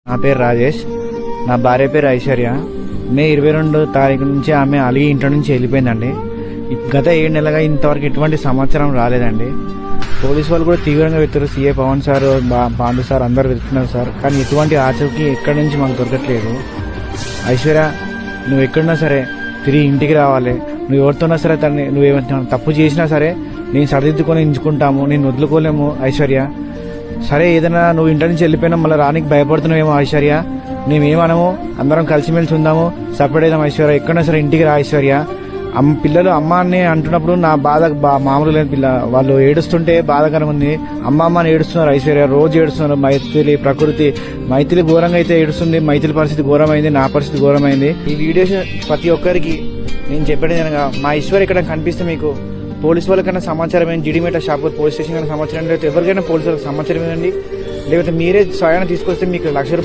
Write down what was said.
నా పేరు రాజేష్, నా భార్య పేరు ఐశ్వర్య. మే 22 తారీఖు నుంచి ఆమె అలిగి ఇంట్లో నుంచి వెళ్ళిపోయిందండి. గత 7 నెలలుగా ఇంతవరకు ఎటువంటి సమాచారం రాలేదండి. పోలీసు వాళ్ళు కూడా తీవ్రంగా వెతురు, CA Pavan sir, Pandu sir అందరు వెతుకున్నారు సార్. కానీ ఎటువంటి ఆచూకీ ఎక్కడి నుంచి మాకు దొరకట్లేదు. ఐశ్వర్య, నువ్వు ఎక్కడున్నా సరే తిరిగి ఇంటికి రావాలి. నువ్వు ఎవరితోన్నా సరే తన్ని, నువ్వేమైనా తప్పు చేసినా సరే నేను సరిదిద్దుకొని ఎంచుకుంటాము, నేను వదులుకోలేము ఐశ్వర్య. సరే, ఏదైనా నువ్వు ఇంటి నుంచి వెళ్ళిపోయినా మళ్ళీ రానికి భయపడుతున్నావేమో ఐశ్వర్య. మేమేమనము, అందరం కలిసిమెలిసి ఉందాము, సపరేట్ అయిదాం ఐశ్వర్య. ఎక్కడైనా సరే ఇంటికి రా ఐశ్వర్య. పిల్లలు అమ్మ అని అంటున్నప్పుడు నా బాధ మామూలు లేదు. వాళ్ళు ఏడుస్తుంటే బాధకరంగా ఉంది. అమ్మ అని ఏడుస్తున్నారు ఐశ్వర్య, రోజు ఏడుస్తున్నారు. మైథిలి ఘోరంగా అయితే ఏడుస్తుంది. మైథిలి పరిస్థితి ఘోరమైంది, నా పరిస్థితి ఘోరమైంది. ఈ వీడియో ప్రతి ఒక్కరికి నేను చెప్పేది కనుక, మా ఐశ్వర్య ఇక్కడ కనిపిస్తే మీకు పోలీసు వాళ్ళకైనా సమాచారం ఏంటి, జిడిమేట షాపూర్ పోలీస్ స్టేషన్ కన్నా సమాచారం, లేకపోతే ఎవరికైనా పోలీసు వాళ్ళకి సమాచారం ఏంటండి, లేకపోతే మీరే స్వయాన్ని తీసుకొస్తే మీకు ₹1,00,000